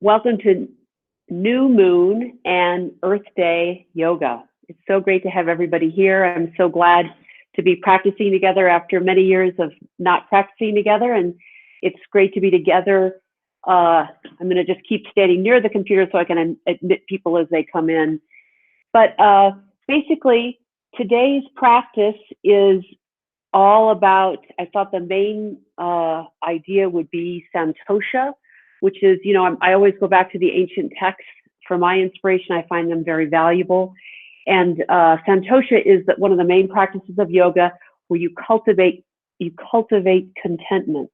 Welcome to New Moon and Earth Day Yoga. It's so great to have everybody here. I'm so glad to be practicing together after many years of not practicing together, and it's great to be together. I'm going to just keep standing near the computer so I can admit people as they come in. But basically, today's practice is all about, I thought the main idea would be Santosha, which is, I always go back to the ancient texts for my inspiration. I find them very valuable. And Santosha is one of the main practices of yoga where you cultivate contentment.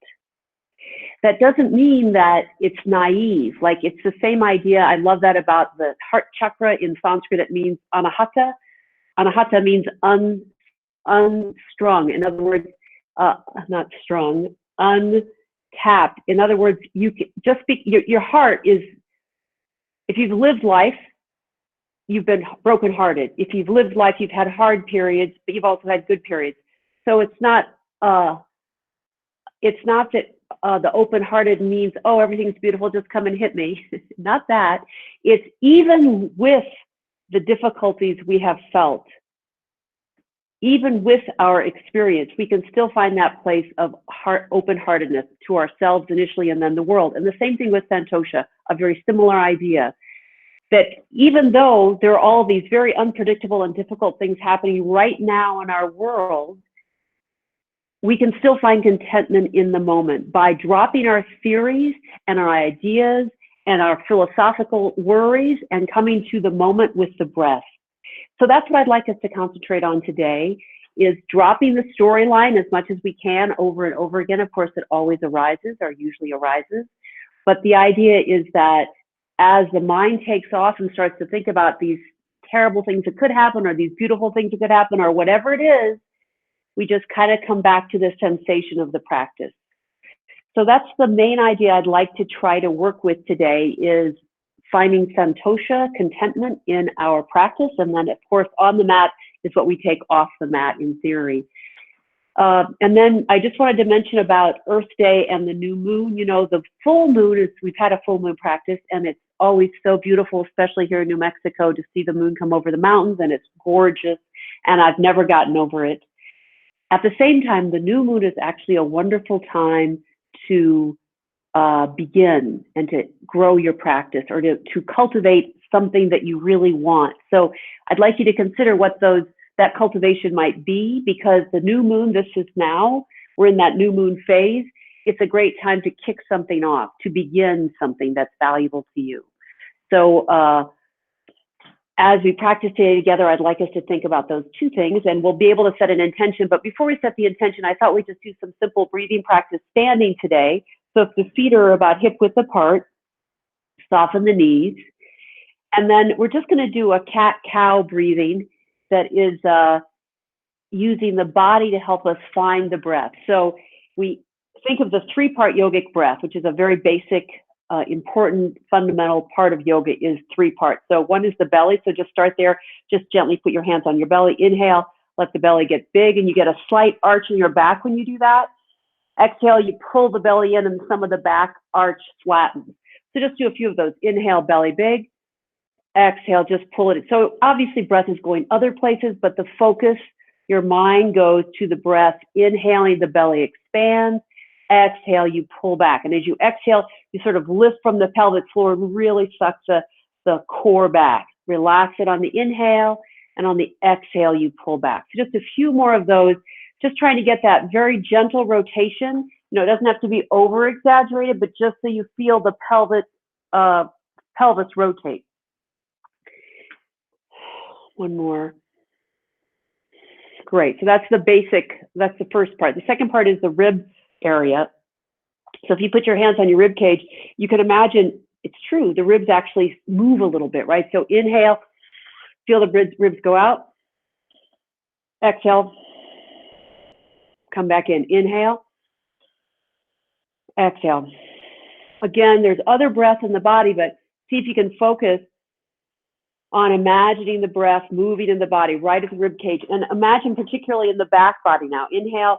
That doesn't mean that it's naive. Like, it's the same idea. I love that about the heart chakra in Sanskrit. It means anahata. Anahata means unstrung. In other words, not strong, untapped. In other words, you can just speak. Your heart is. If you've lived life, you've been brokenhearted. If you've lived life, you've had hard periods, but you've also had good periods. So it's not that the open-hearted means, oh, everything's beautiful, just come and hit me. Not that. It's even with the difficulties we have felt, even with our experience, we can still find that place of open-heartedness to ourselves initially and then the world. And the same thing with Santosha, a very similar idea, that even though there are all these very unpredictable and difficult things happening right now in our world, we can still find contentment in the moment by dropping our theories and our ideas and our philosophical worries and coming to the moment with the breath. So that's what I'd like us to concentrate on today, is dropping the storyline as much as we can over and over again. Of course, it always arises, or usually arises. But the idea is that as the mind takes off and starts to think about these terrible things that could happen, or these beautiful things that could happen, or whatever it is, we just kind of come back to the sensation of the practice. So that's the main idea I'd like to try to work with today, is finding Santosha, contentment in our practice. And then, of course, on the mat is what we take off the mat in theory. And then I just wanted to mention about Earth Day and the new moon. The full moon is, we've had a full moon practice, and it's always so beautiful, especially here in New Mexico, to see the moon come over the mountains, and it's gorgeous, and I've never gotten over it. At the same time, the new moon is actually a wonderful time to begin and to grow your practice, or to cultivate something that you really want. So I'd like you to consider what that cultivation might be, because the new moon, this is now, we're in that new moon phase. It's a great time to kick something off, to begin something that's valuable to you. So as we practice today together, I'd like us to think about those two things, and we'll be able to set an intention. But before we set the intention, I thought we'd just do some simple breathing practice standing today. So if the feet are about hip width apart, soften the knees. And then we're just going to do a cat-cow breathing that is using the body to help us find the breath. So we think of the three-part yogic breath, which is a very basic, important, fundamental part of yoga, is three parts. So one is the belly. So just start there. Just gently put your hands on your belly. Inhale, let the belly get big, and you get a slight arch in your back when you do that. Exhale, you pull the belly in, and some of the back arch flattens. So just do a few of those. Inhale, belly big. Exhale, just pull it. So obviously breath is going other places, but the focus, your mind goes to the breath. Inhaling, the belly expands. Exhale, you pull back. And as you exhale, you sort of lift from the pelvic floor and really suck the core back. Relax it on the inhale, and on the exhale, you pull back. So just a few more of those. Just trying to get that very gentle rotation. It doesn't have to be over exaggerated, but just so you feel the pelvis rotate. One more. Great. So that's the first part. The second part is the rib area. So if you put your hands on your rib cage, you can imagine, it's true, the ribs actually move a little bit, right? So inhale, feel the ribs go out. Exhale. Come back in. Inhale. Exhale. Again, there's other breath in the body, but see if you can focus on imagining the breath moving in the body, right at the rib cage. And imagine particularly in the back body now. Inhale,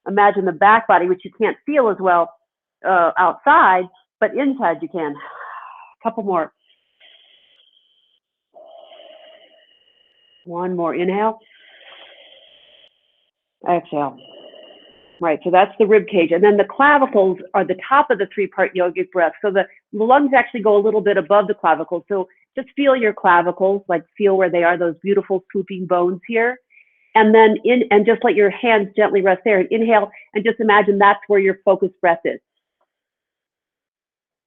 imagine the back body, which you can't feel as well outside, but inside you can. Couple more. One more. Inhale. Exhale. Right, so that's the rib cage. And then the clavicles are the top of the three-part yogic breath. So the lungs actually go a little bit above the clavicles. So just feel your clavicles, like feel where they are, those beautiful swooping bones here. And then and just let your hands gently rest there. And inhale, and just imagine that's where your focused breath is.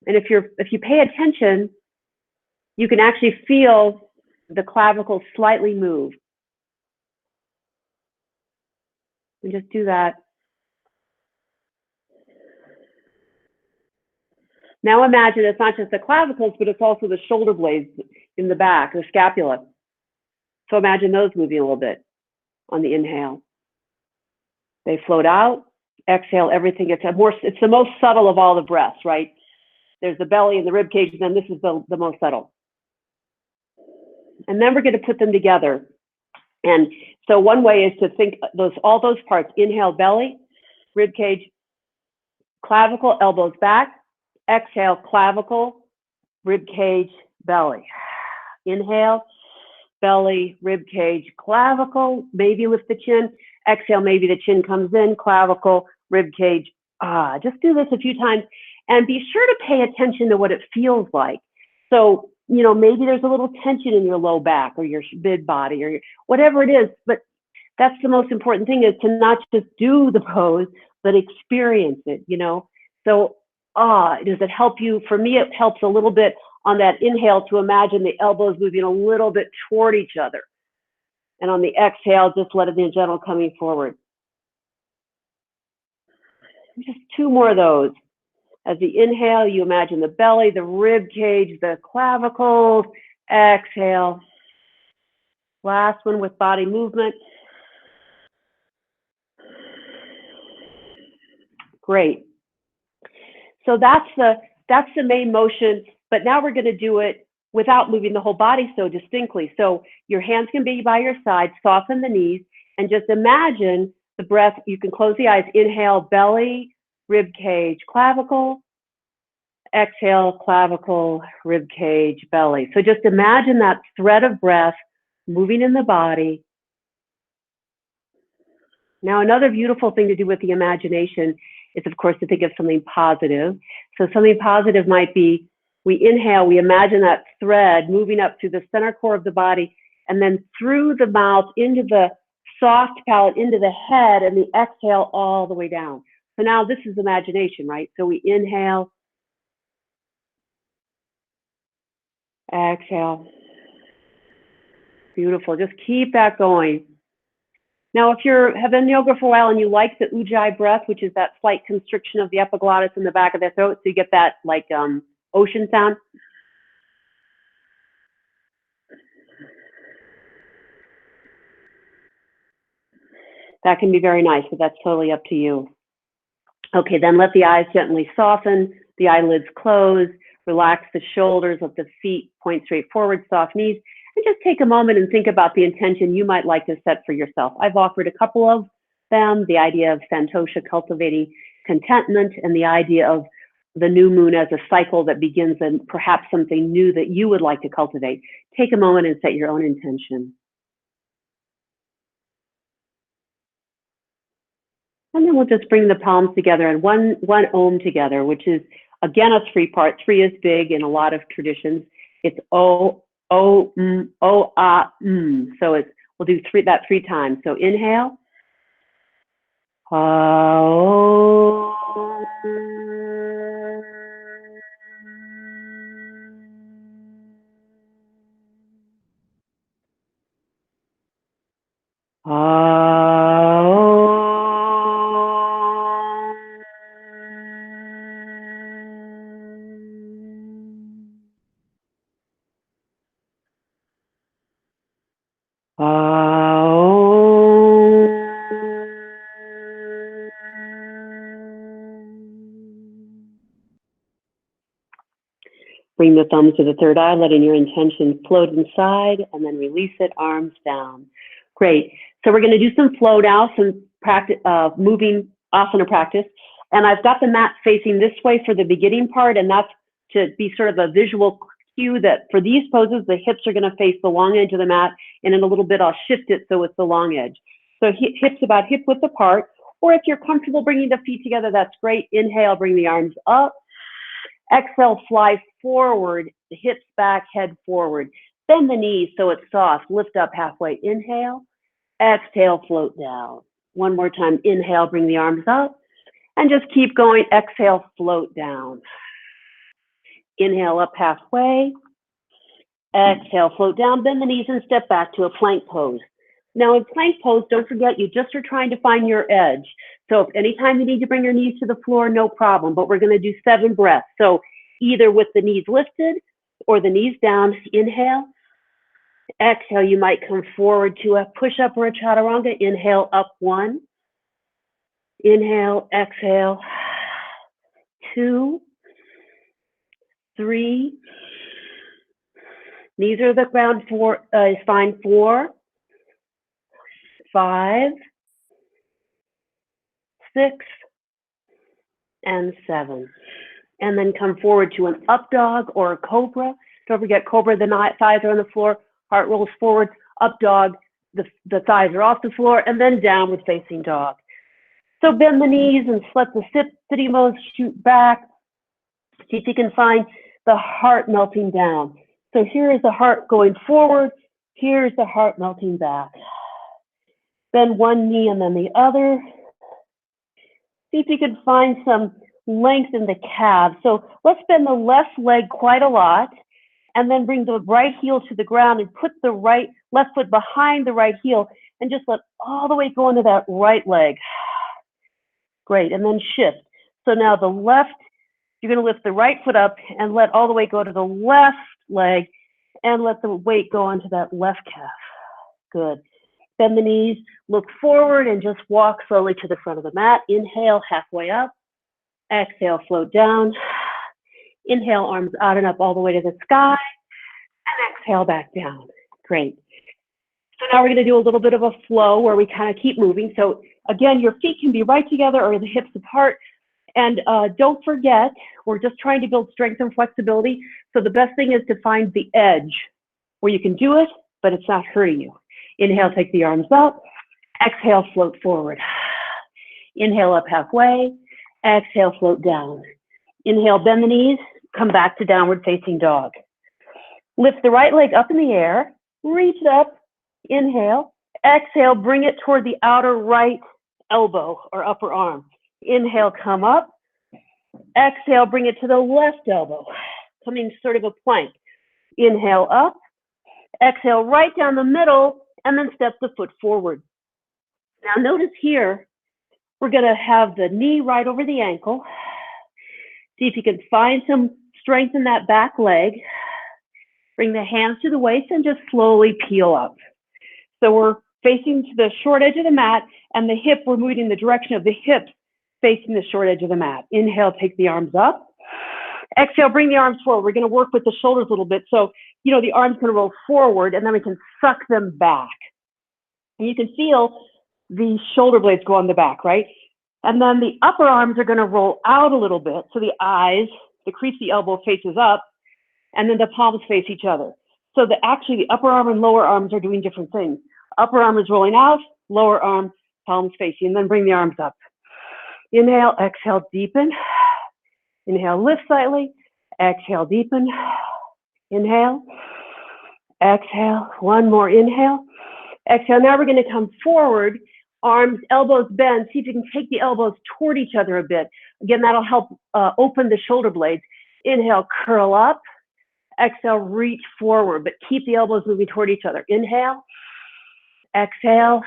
And if you pay attention, you can actually feel the clavicles slightly move. And just do that. Now imagine it's not just the clavicles, but it's also the shoulder blades in the back, the scapula. So imagine those moving a little bit on the inhale. They float out. Exhale, everything. It's the most subtle of all the breaths, right? There's the belly and the rib cage, and then this is the most subtle. And then we're going to put them together. And so one way is to think all those parts. Inhale, belly, rib cage, clavicle, elbows back. Exhale, clavicle, rib cage, belly. Inhale, belly, rib cage, clavicle, maybe lift the chin. Exhale, maybe the chin comes in, clavicle, rib cage. Just do this a few times and be sure to pay attention to what it feels like. So, maybe there's a little tension in your low back or your mid body or whatever it is, but that's the most important thing, is to not just do the pose, but experience it, So, does it help you? For me, it helps a little bit on that inhale to imagine the elbows moving a little bit toward each other. And on the exhale, just let it be gentle coming forward. Just two more of those. As the inhale, you imagine the belly, the rib cage, the clavicles. Exhale. Last one with body movement. Great. So that's the main motion, but now we're going to do it without moving the whole body so distinctly. So your hands can be by your side, soften the knees, and just imagine the breath. You can close the eyes. Inhale, belly, rib cage, clavicle. Exhale, clavicle, rib cage, belly. So just imagine that thread of breath moving in the body. Now, another beautiful thing to do with the imagination is, of course, to think of something positive. So something positive might be, we inhale, we imagine that thread moving up through the center core of the body, and then through the mouth into the soft palate, into the head, and the exhale all the way down. So now this is imagination, right? So we inhale, exhale. Beautiful. Just keep that going. Now, if you have been in yoga for a while and you like the ujjayi breath, which is that slight constriction of the epiglottis in the back of the throat, so you get that like ocean sound. That can be very nice, but that's totally up to you. Okay, then let the eyes gently soften, the eyelids close, relax the shoulders, let the feet point straight forward, soft knees, and just take a moment and think about the intention you might like to set for yourself. I've offered a couple of them, the idea of Santosha, cultivating contentment, and the idea of the new moon as a cycle that begins and perhaps something new that you would like to cultivate. Take a moment and set your own intention. And then we'll just bring the palms together and one Om together, which is, again, a three-part. Three is big in a lot of traditions. It's O, O, A, M. So we'll do that three times. So inhale. Om. Bring the thumbs to the third eye, letting your intention float inside, and then release it, arms down. Great. So we're going to do some flow now, some practice, moving asana practice. And I've got the mat facing this way for the beginning part, and that's to be sort of a visual cue that for these poses, the hips are going to face the long edge of the mat, and in a little bit, I'll shift it so it's the long edge. So hips about hip width apart, or if you're comfortable bringing the feet together, that's great. Inhale, bring the arms up. Exhale, fly forward, the hips back, head forward. Bend the knees so it's soft. Lift up halfway. Inhale. Exhale, float down. One more time. Inhale, bring the arms up. And just keep going. Exhale, float down. Inhale, up halfway. Exhale, float down. Bend the knees and step back to a plank pose. Now in plank pose, don't forget you just are trying to find your edge. So if anytime you need to bring your knees to the floor, no problem, but we're gonna do 7 breaths. So either with the knees lifted or the knees down, inhale. Exhale, you might come forward to a push-up or a chaturanga. Inhale, up 1. Inhale, exhale, 2, 3. Knees are the ground, 4 is fine, 4. 5, 6, and 7. And then come forward to an up dog or a cobra. Don't forget cobra, the thighs are on the floor, heart rolls forward. Up dog, the thighs are off the floor, and then downward facing dog. So bend the knees and let the sitting bones shoot back. See if you can find the heart melting down. So here is the heart going forward. Here's the heart melting back. Bend one knee and then the other. See if you can find some length in the calves. So let's bend the left leg quite a lot and then bring the right heel to the ground and put the left foot behind the right heel and just let all the weight go into that right leg. Great, and then shift. So now the left, you're gonna lift the right foot up and let all the weight go to the left leg and let the weight go onto that left calf. Good. Bend the knees, look forward, and just walk slowly to the front of the mat. Inhale, halfway up. Exhale, float down. Inhale, arms out and up all the way to the sky. And exhale, back down. Great. So now we're going to do a little bit of a flow where we kind of keep moving. So again, your feet can be right together or the hips apart. And don't forget, we're just trying to build strength and flexibility. So the best thing is to find the edge where you can do it, but it's not hurting you. Inhale, take the arms up. Exhale, float forward. Inhale, up halfway. Exhale, float down. Inhale, bend the knees. Come back to downward facing dog. Lift the right leg up in the air. Reach it up. Inhale. Exhale, bring it toward the outer right elbow or upper arm. Inhale, come up. Exhale, bring it to the left elbow. Coming sort of a plank. Inhale, up. Exhale, right down the middle. And then step the foot forward. Now notice here, we're gonna have the knee right over the ankle. See if you can find some strength in that back leg. Bring the hands to the waist and just slowly peel up. So we're facing to the short edge of the mat and the hip, we're moving in the direction of the hips facing the short edge of the mat. Inhale, take the arms up. Exhale, bring the arms forward. We're gonna work with the shoulders a little bit. So, you know, the arms gonna roll forward and then we can suck them back. And you can feel the shoulder blades go on the back, right? And then the upper arms are gonna roll out a little bit. So the eyes, the crease of the elbow faces up and then the palms face each other. So actually the upper arm and lower arms are doing different things. Upper arm is rolling out, lower arm, palms facing, and then bring the arms up. Inhale, exhale, deepen. Inhale, lift slightly. Exhale, deepen. Inhale. Exhale. One more inhale. Exhale. Now we're going to come forward. Arms, elbows bend. See if you can take the elbows toward each other a bit. Again, that'll help open the shoulder blades. Inhale, curl up. Exhale, reach forward, but keep the elbows moving toward each other. Inhale. Exhale.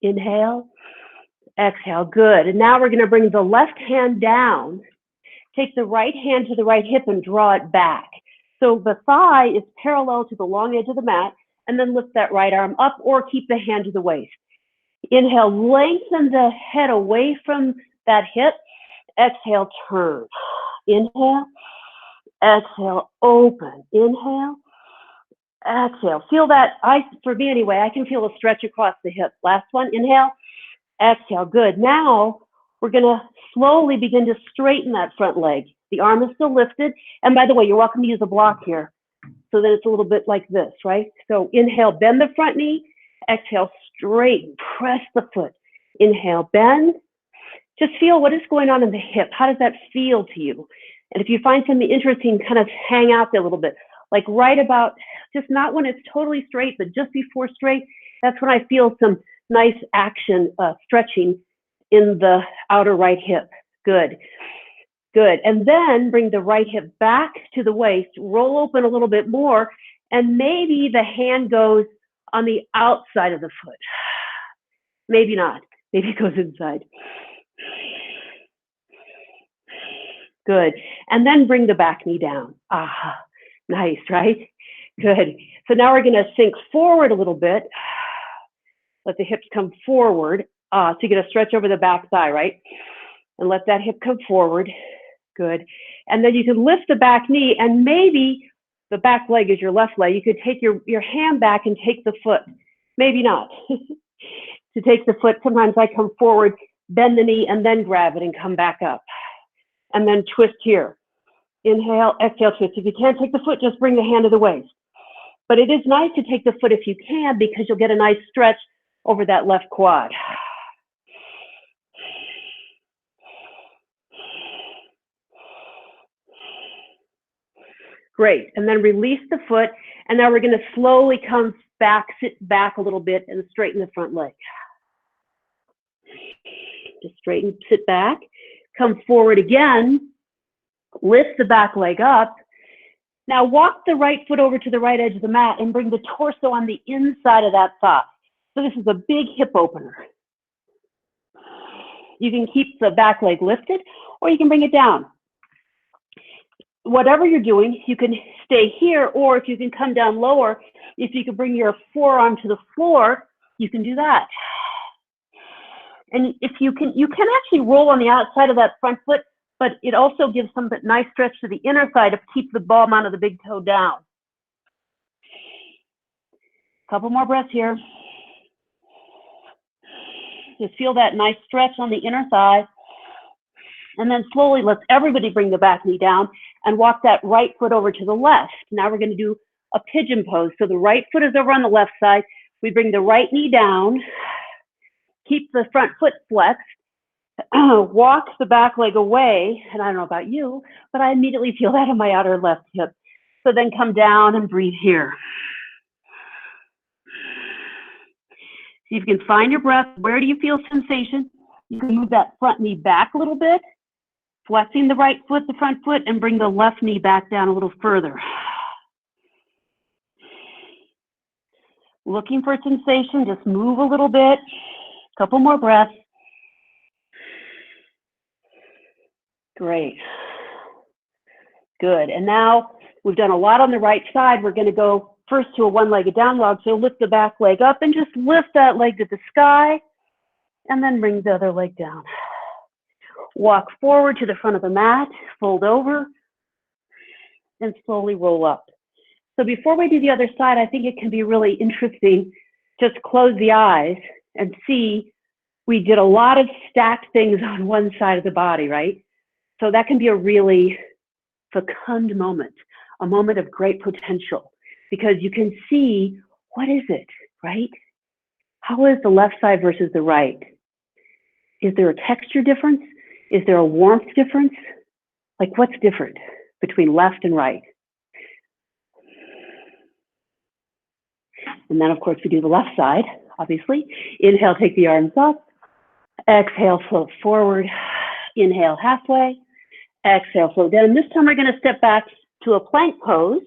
Inhale. Exhale, good. And now we're going to bring the left hand down. Take the right hand to the right hip and draw it back. So the thigh is parallel to the long edge of the mat, and then lift that right arm up or keep the hand to the waist. Inhale, lengthen the head away from that hip. Exhale, turn. Inhale. Exhale, open. Inhale. Exhale. Feel that, for me anyway, I can feel a stretch across the hip. Last one, inhale. Exhale, good. Now we're gonna slowly begin to straighten that front leg. The arm is still lifted. And by the way, you're welcome to use a block here. So that it's a little bit like this, right? So inhale, bend the front knee. Exhale, straighten, press the foot. Inhale, bend. Just feel what is going on in the hip. How does that feel to you? And if you find something interesting, kind of hang out there a little bit. Like right about, just not when it's totally straight, but just before straight, that's when I feel some nice action, stretching in the outer right hip. Good. Good. And then bring the right hip back to the waist, roll open a little bit more, and maybe the hand goes on the outside of the foot. Maybe not. Maybe it goes inside. Good. And then bring the back knee down. Ah, nice, right? Good. So now we're going to sink forward a little bit. Let the hips come forward. So you get a stretch over the back thigh, right? And let that hip come forward. Good. And then you can lift the back knee, and maybe the back leg is your left leg. You could take your hand back and take the foot. Maybe not. To take the foot, sometimes I come forward, bend the knee, and then grab it and come back up. And then twist here. Inhale, exhale, twist. If you can't take the foot, just bring the hand to the waist. But it is nice to take the foot if you can, because you'll get a nice stretch over that left quad. Great. And then release the foot. And now we're going to slowly come back, sit back a little bit, and straighten the front leg. Just straighten, sit back, come forward again, lift the back leg up. Now walk the right foot over to the right edge of the mat and bring the torso on the inside of that thigh. So this is a big hip opener. You can keep the back leg lifted, or you can bring it down. Whatever you're doing, you can stay here, or if you can come down lower, if you can bring your forearm to the floor, you can do that. And if you can actually roll on the outside of that front foot, but it also gives some nice stretch to the inner thigh to keep the ball mount of the big toe down. Couple more breaths here. Just feel that nice stretch on the inner thigh. And then slowly, let's everybody bring the back knee down and walk that right foot over to the left. Now we're going to do a pigeon pose. So the right foot is over on the left side. We bring the right knee down, keep the front foot flexed, walk the back leg away. And I don't know about you, but I immediately feel that in my outer left hip. So then come down and breathe here. See if you can find your breath. Where do you feel sensation? You can move that front knee back a little bit, flexing the right foot, the front foot, and bring the left knee back down a little further. Looking for sensation, just move a little bit. Couple more breaths. Great. Good. And now we've done a lot on the right side. We're going to go first to a one-legged down dog. So lift the back leg up and just lift that leg to the sky, and then bring the other leg down. Walk forward to the front of the mat, fold over, and slowly roll up. So before we do the other side, I think it can be really interesting. Just close the eyes and see we did a lot of stacked things on one side of the body, right? So that can be a really fecund moment, a moment of great potential, because you can see, what is it, right? How is the left side versus the right? Is there a texture difference? Is there a warmth difference? Like, what's different between left and right? And then, of course, we do the left side, obviously. Inhale, take the arms up. Exhale, float forward. Inhale, halfway. Exhale, float down. And this time we're going to step back to a plank pose.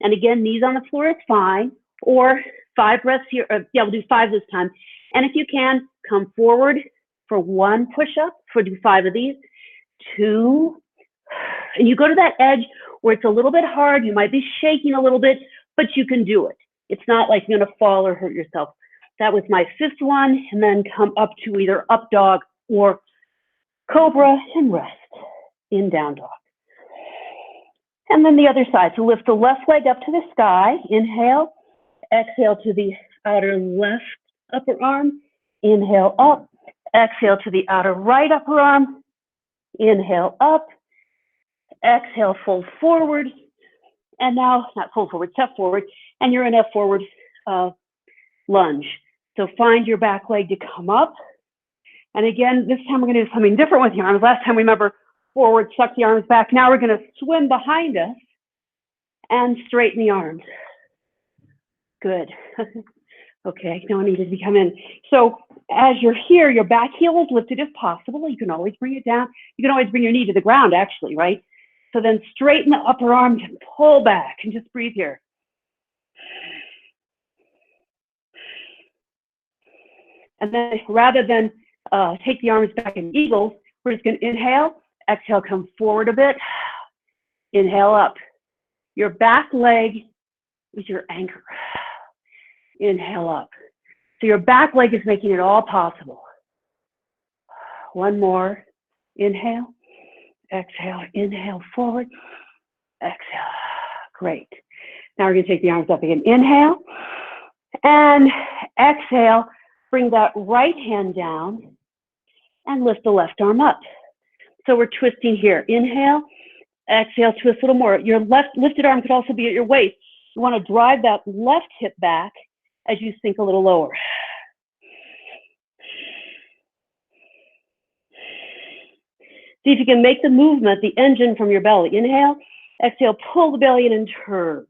And again, knees on the floor is fine. Or 5 breaths here. Yeah, we'll do 5 this time. And if you can, come forward for 1 push-up. So do 5 of these. 2. And you go to that edge where it's a little bit hard. You might be shaking a little bit, but you can do it. It's not like you're going to fall or hurt yourself. That was my 5th one. And then come up to either up dog or cobra and rest in down dog. And then the other side. So lift the left leg up to the sky. Inhale. Exhale to the outer left upper arm. Inhale up. Exhale to the outer right upper arm. Inhale up. exhale, fold forward. And now, not fold forward, step forward. And you're in a forward lunge. So find your back leg to come up. And again, this time we're going to do something different with the arms. Last time, remember, forward, suck the arms back. Now we're going to swim behind us and straighten the arms. Good. Okay, no one needed to come in. So as you're here, your back heel is lifted if possible. You can always bring it down. You can always bring your knee to the ground, actually, right? So then straighten the upper arms and pull back and just breathe here. And then rather than take the arms back in eagles, we're just going to inhale, exhale, come forward a bit, inhale up. Your back leg is your anchor. Inhale up. So your back leg is making it all possible. One more. Inhale, exhale, inhale forward, exhale. Great. Now we're going to take the arms up again. Inhale and exhale. Bring that right hand down and lift the left arm up. So we're twisting here. Inhale, exhale, twist a little more. Your left lifted arm could also be at your waist. You want to drive that left hip back as you sink a little lower. See if you can make the movement, the engine from your belly. Inhale, exhale, pull the belly in and turn.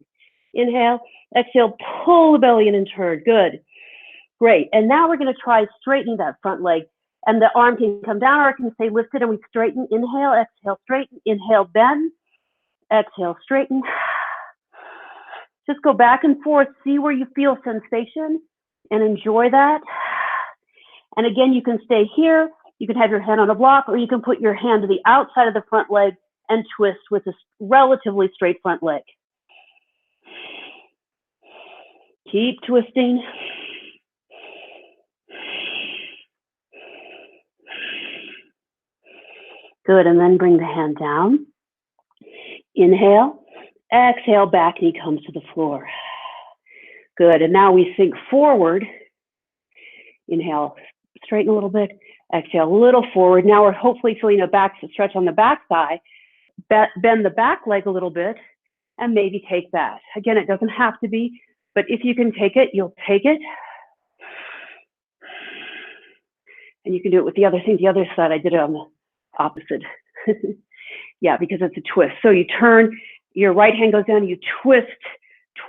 Inhale, exhale, pull the belly in and turn. Good. Great. And now we're going to try straightening that front leg. And the arm can come down or it can stay lifted and we straighten. Inhale, exhale, straighten. Inhale, bend. Exhale, straighten. Just go back and forth. See where you feel sensation and enjoy that. And again, you can stay here. You can have your hand on a block or you can put your hand to the outside of the front leg and twist with a relatively straight front leg. Keep twisting. Good, and then bring the hand down. Inhale, exhale, back knee comes to the floor. Good, and now we sink forward. Inhale, straighten a little bit. Exhale, a little forward. Now we're hopefully feeling a back stretch on the back thigh. Bend the back leg a little bit and maybe take that. Again, it doesn't have to be, but if you can take it, you'll take it. And you can do it with the other thing, the other side. I did it on the opposite. Yeah, because it's a twist. So you turn, your right hand goes down, you twist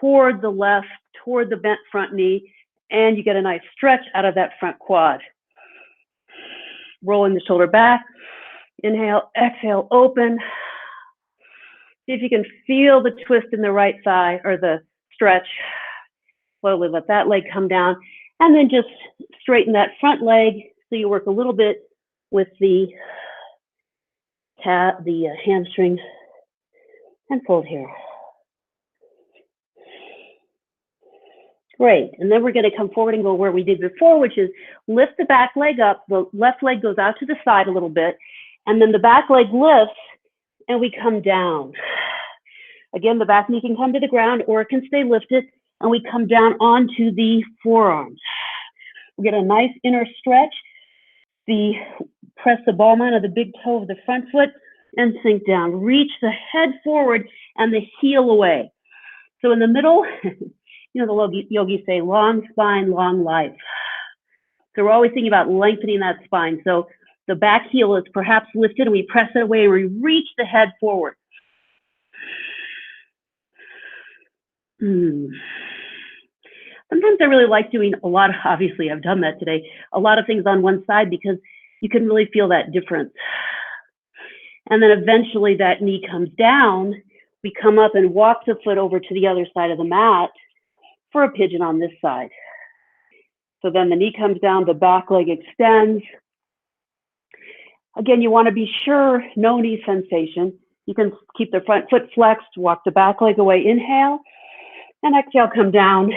toward the left, toward the bent front knee, and you get a nice stretch out of that front quad. Rolling the shoulder back. Inhale, exhale, open. See if you can feel the twist in the right thigh or the stretch. Slowly let that leg come down. And then just straighten that front leg so you work a little bit with the hamstrings and fold here. Great, and then we're going to come forward and go where we did before, which is lift the back leg up, the left leg goes out to the side a little bit, and then the back leg lifts and we come down. Again, the back knee can come to the ground or it can stay lifted and we come down onto the forearms. We get a nice inner stretch. Press the ball mound of the big toe of the front foot and sink down. Reach the head forward and the heel away. So in the middle, you know, the yogis say long spine, long life. So we're always thinking about lengthening that spine. So the back heel is perhaps lifted and we press it away and we reach the head forward. Sometimes I really like doing a lot of, obviously I've done that today, a lot of things on one side because you can really feel that difference. And then eventually that knee comes down, we come up and walk the foot over to the other side of the mat for a pigeon on this side. So then the knee comes down, the back leg extends. Again, you want to be sure, no knee sensation. You can keep the front foot flexed, walk the back leg away, inhale, and exhale, come down.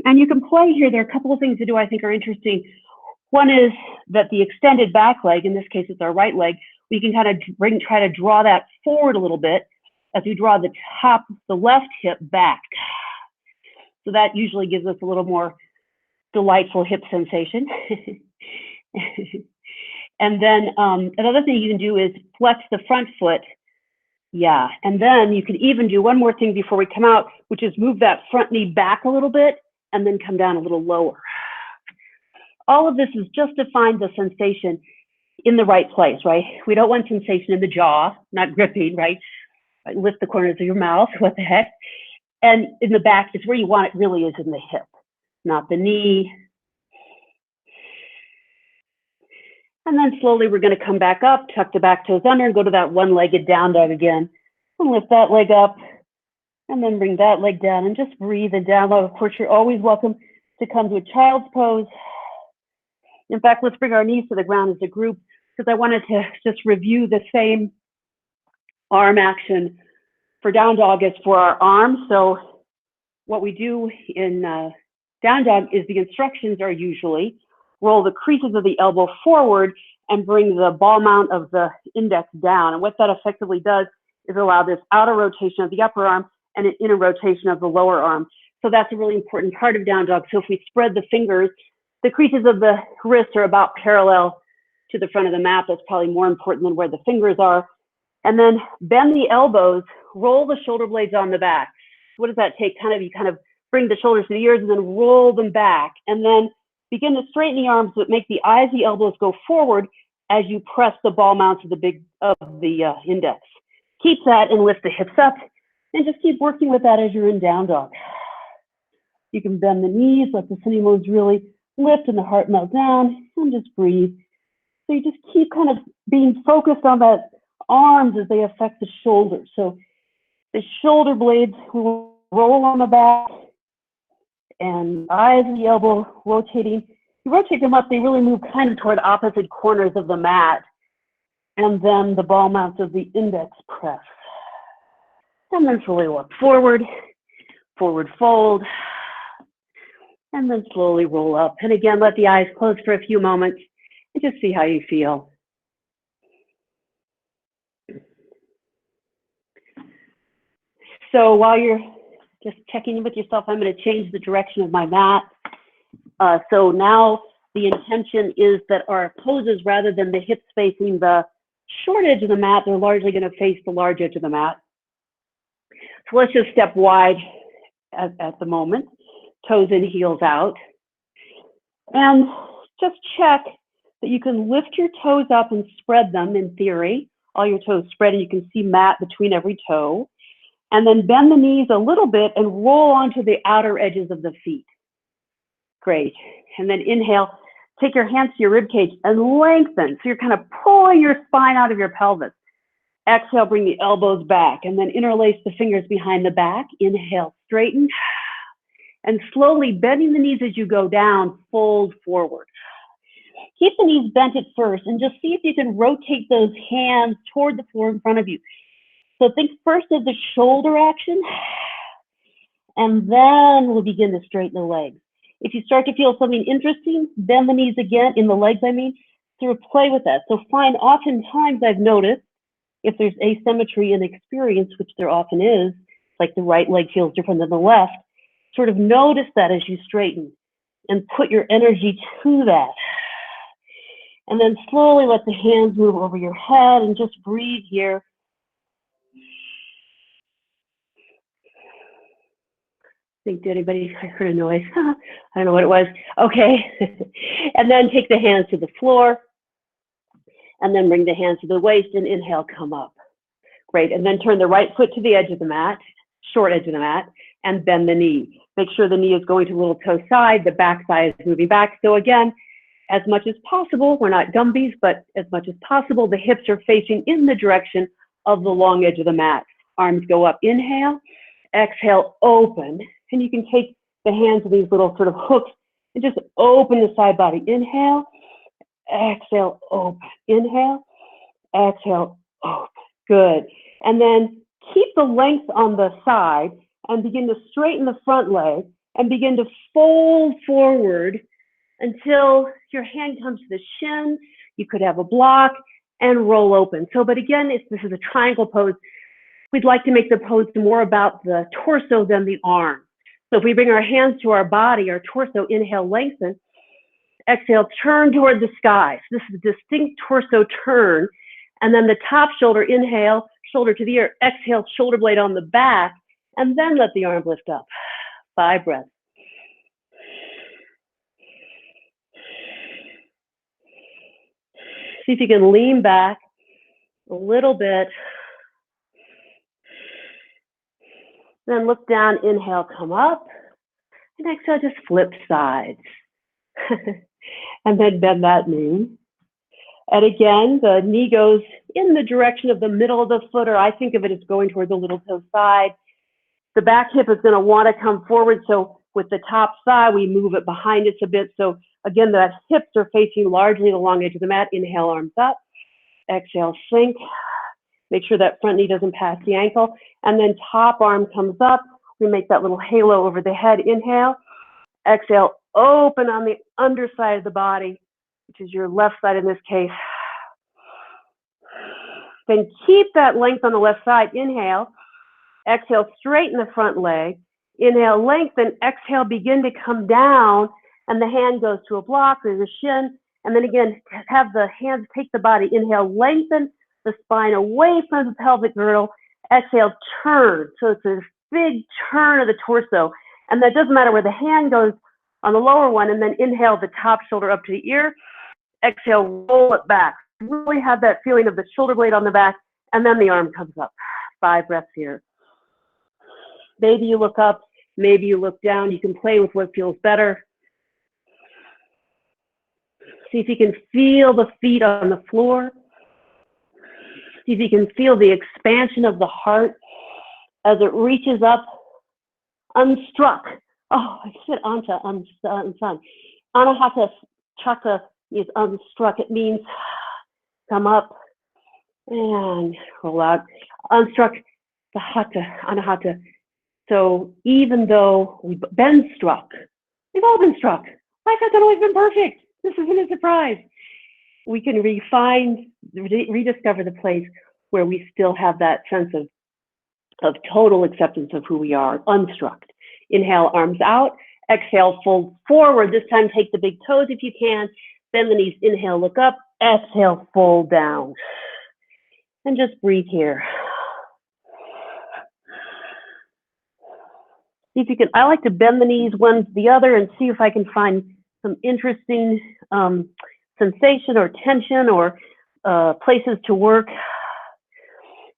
And you can play here. There are a couple of things to do I think are interesting. One is that the extended back leg, in this case it's our right leg, we can kind of try to draw that forward a little bit as we draw the top, the left hip back. So that usually gives us a little more delightful hip sensation. And then another thing you can do is flex the front foot. Yeah, and then you can even do one more thing before we come out, which is move that front knee back a little bit and then come down a little lower. All of this is just to find the sensation in the right place, right? We don't want sensation in the jaw, not gripping, right? Lift the corners of your mouth, what the heck? And in the back is where you want it really is in the hip, not the knee. And then slowly we're going to come back up, tuck the back toes under and go to that one-legged down dog again. And lift that leg up and then bring that leg down and just breathe in down dog. Of course, you're always welcome to come to a child's pose. In fact, let's bring our knees to the ground as a group because I wanted to just review the same arm action for down dog as for our arms. So what we do in down dog is the instructions are usually roll the creases of the elbow forward and bring the ball mount of the index down. And what that effectively does is allow this outer rotation of the upper arm and an inner rotation of the lower arm. So that's a really important part of down dog. So if we spread the fingers, the creases of the wrists are about parallel to the front of the mat. That's probably more important than where the fingers are. And then bend the elbows, roll the shoulder blades on the back. What does that take? You kind of bring the shoulders to the ears and then roll them back. And then begin to straighten the arms, but make the eyes, the elbows go forward as you press the ball mounts of the index. Keep that and lift the hips up and just keep working with that as you're in down dog. You can bend the knees, let the sitting bones really lift and the heart melt down and just breathe. So you just keep kind of being focused on that arms as they affect the shoulders. So the shoulder blades will roll on the back and eyes and the elbow rotating. You rotate them up, they really move kind of toward opposite corners of the mat. And then the ball mounts of the index press. And then slowly walk forward, forward fold, and then slowly roll up. And again, let the eyes close for a few moments and just see how you feel. So while you're just checking in with yourself, I'm going to change the direction of my mat. So now the intention is that our poses, rather than the hips facing the short edge of the mat, they're largely going to face the large edge of the mat. So let's just step wide at the moment, toes in, heels out. And just check that you can lift your toes up and spread them in theory. All your toes spread and you can see mat between every toe. And then bend the knees a little bit and roll onto the outer edges of the feet. Great. And then inhale, take your hands to your rib cage and lengthen. So you're kind of pulling your spine out of your pelvis. Exhale, bring the elbows back and then interlace the fingers behind the back. Inhale, straighten. And slowly bending the knees as you go down, fold forward. Keep the knees bent at first and just see if you can rotate those hands toward the floor in front of you. So think first of the shoulder action, and then we'll begin to straighten the legs. If you start to feel something interesting, bend the knees again, in the legs I mean, sort of play with that. So oftentimes I've noticed, if there's asymmetry in experience, which there often is, like the right leg feels different than the left, sort of notice that as you straighten and put your energy to that. And then slowly let the hands move over your head and just breathe here. Did anybody, I heard a noise. I don't know what it was. Okay. And then take the hands to the floor and then bring the hands to the waist and inhale, come up. Great. And then turn the right foot to the edge of the mat, short edge of the mat, and bend the knee. Make sure the knee is going to the little toe side, the back thigh is moving back. So again, as much as possible, we're not Gumbies, but as much as possible, the hips are facing in the direction of the long edge of the mat. Arms go up, inhale, exhale, open. And you can take the hands of these little sort of hooks and just open the side body. Inhale, exhale, open. Inhale, exhale, open. Good. And then keep the length on the side and begin to straighten the front leg and begin to fold forward until your hand comes to the shin. You could have a block and roll open. So, but again, if this is a triangle pose, we'd like to make the pose more about the torso than the arm. So if we bring our hands to our body, our torso, inhale, lengthen. Exhale, turn toward the sky. So this is a distinct torso turn. And then the top shoulder, inhale, shoulder to the ear. Exhale, shoulder blade on the back. And then let the arm lift up. 5 breaths. See if you can lean back a little bit. Then look down, inhale, come up. And exhale, just flip sides. And then bend that knee. And again, the knee goes in the direction of the middle of the foot, or I think of it as going toward the little toe side. The back hip is going to want to come forward. So with the top thigh, we move it behind us a bit. So again, the hips are facing largely the long edge of the mat. Inhale, arms up. Exhale, sink. Make sure that front knee doesn't pass the ankle. And then top arm comes up. We make that little halo over the head. Inhale. Exhale, open on the underside of the body, which is your left side in this case. Then keep that length on the left side. Inhale. Exhale, straighten the front leg. Inhale, lengthen. Exhale, begin to come down. And the hand goes to a block. There's a shin. And then again, have the hands take the body. Inhale, lengthen the spine away from the pelvic girdle. Exhale, turn. So it's a big turn of the torso. And that doesn't matter where the hand goes on the lower one. And then inhale the top shoulder up to the ear. Exhale, roll it back. Really have that feeling of the shoulder blade on the back. And then the arm comes up. 5 breaths here. Maybe you look up. Maybe you look down. You can play with what feels better. See if you can feel the feet on the floor. See if you can feel the expansion of the heart as it reaches up, unstruck. Oh, I said anta, unsun. Anahata chakra is unstruck. It means come up and roll out. Unstruck, the hata, anahata. So even though we've been struck, we've all been struck. Life hasn't always been perfect. This isn't a surprise. We can rediscover the place where we still have that sense of total acceptance of who we are, unstruck. Inhale, arms out. Exhale, fold forward. This time, take the big toes if you can. Bend the knees. Inhale, look up. Exhale, fold down. And just breathe here. See if you can, I like to bend the knees one to the other and see if I can find some interesting sensation or tension or places to work.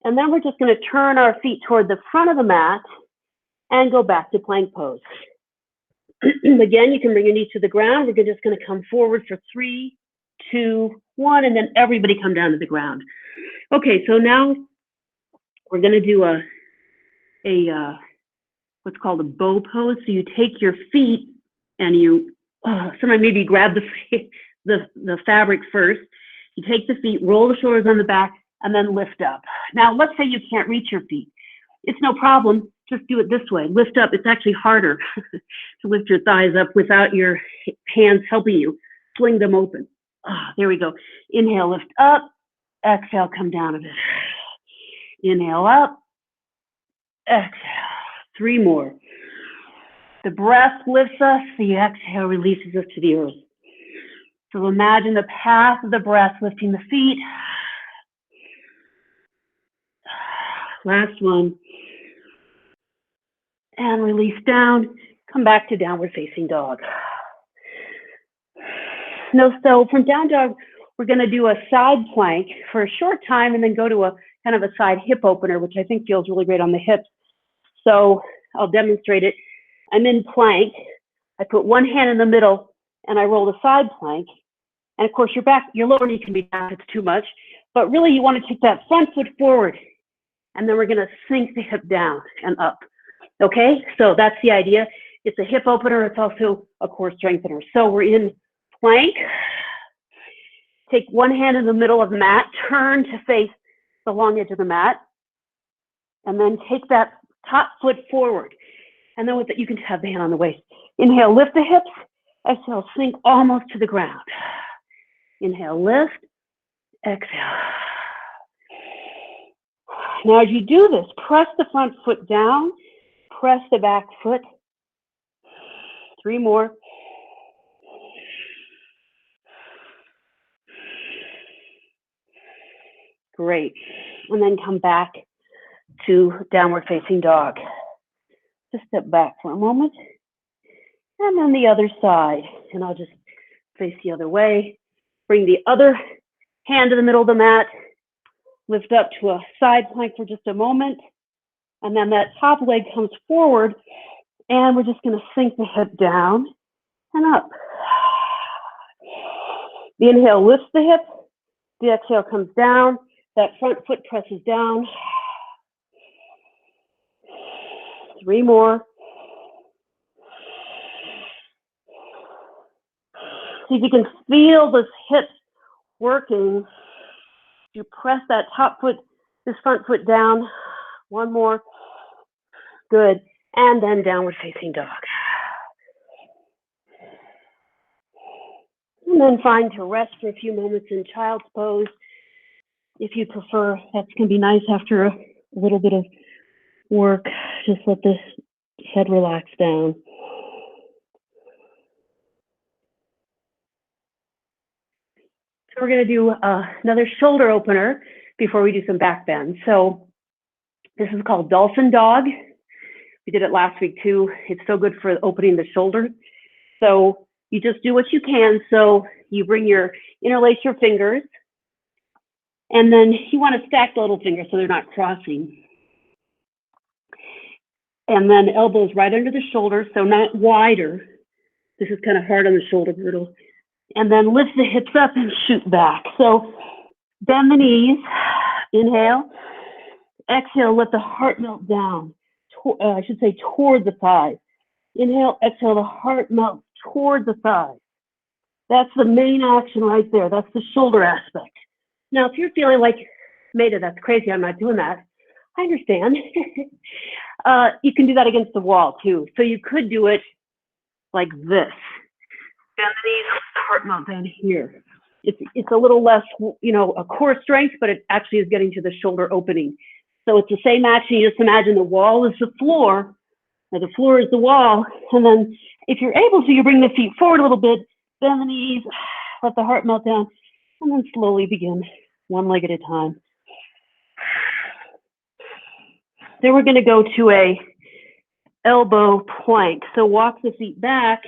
And then we're just going to turn our feet toward the front of the mat and go back to plank pose. Again, you can bring your knees to the ground. We're just going to come forward for 3, 2, 1, and then everybody come down to the ground. Okay, so now we're going to do a what's called a bow pose. So you take your feet and you, sometimes maybe you grab the fabric first. You take the feet, roll the shoulders on the back, and then lift up. Now, let's say you can't reach your feet. It's no problem. Just do it this way. Lift up. It's actually harder to lift your thighs up without your hands helping you. Fling them open. There we go. Inhale, lift up. Exhale, come down a bit. Inhale up. Exhale. 3 more. The breath lifts us. The exhale releases us to the earth. So imagine the path of the breath lifting the feet. Last one. And release down. Come back to downward facing dog. No, so from down dog, we're going to do a side plank for a short time and then go to a kind of a side hip opener, which I think feels really great on the hips. So I'll demonstrate it. I'm in plank. I put one hand in the middle and I roll the side plank. And of course, your lower knee can be down if it's too much, but really you want to take that front foot forward. And then we're going to sink the hip down and up. Okay, so that's the idea. It's a hip opener. It's also a core strengthener. So we're in plank. Take one hand in the middle of the mat, turn to face the long edge of the mat, and then take that top foot forward. And then with it, you can have the hand on the waist. Inhale, lift the hips. Exhale, sink almost to the ground. Inhale, lift. Exhale. Now, as you do this, press the front foot down. Press the back foot. 3 more. Great. And then come back to downward facing dog. Just step back for a moment. And then the other side. And I'll just face the other way. Bring the other hand to the middle of the mat. Lift up to a side plank for just a moment. And then that top leg comes forward. And we're just going to sink the hip down and up. The inhale lifts the hip. The exhale comes down. That front foot presses down. 3 more. See if you can feel this hip working. You press that top foot, this front foot down. 1 more. Good. And then downward facing dog. And then find to rest for a few moments in child's pose. If you prefer, that's going to be nice after a little bit of work. Just let this head relax down. So we're going to do another shoulder opener before we do some back bends. So this is called dolphin dog. We did it last week too. It's so good for opening the shoulder. So you just do what you can. So you interlace your fingers, and then you want to stack the little fingers so they're not crossing. And then elbows right under the shoulder, so not wider. This is kind of hard on the shoulder girdle. And then lift the hips up and shoot back. So bend the knees, inhale. Exhale, let the heart melt down. I should say toward the thighs. Inhale, exhale, the heart melts toward the thighs. That's the main action right there. That's the shoulder aspect. Now, if you're feeling like, Maida, that's crazy, I'm not doing that, I understand. You can do that against the wall too. So you could do it like this. Bend the knees, heart melt down here. It's a little less, a core strength, but it actually is getting to the shoulder opening. So it's the same action. You just imagine the wall is the floor, or the floor is the wall. And then if you're able to, you bring the feet forward a little bit, bend the knees, let the heart melt down, and then slowly begin, 1 leg at a time. Then we're going to go to a elbow plank. So walk the feet back,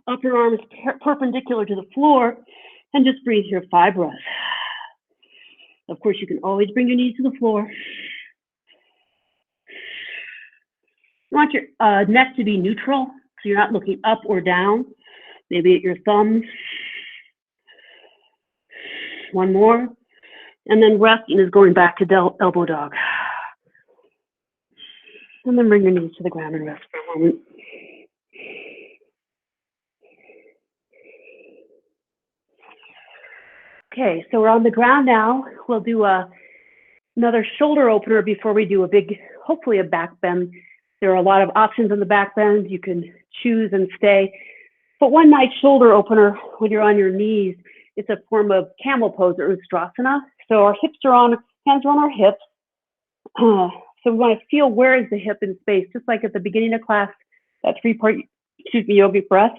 upper arms perpendicular to the floor, and just breathe here 5 breaths. Of course, you can always bring your knees to the floor. You want your neck to be neutral, so you're not looking up or down, maybe at your thumbs. 1 more. And then resting is going back to elbow dog. And then bring your knees to the ground and rest for a moment. Okay, so we're on the ground now. We'll do another shoulder opener before we do hopefully a back bend. There are a lot of options in the back bend. You can choose and stay. But one nice shoulder opener when you're on your knees, it's a form of camel pose or Ustrasana. So our hands are on our hips. So we want to feel where is the hip in space, just like at the beginning of class, that 3-part, yogic breath,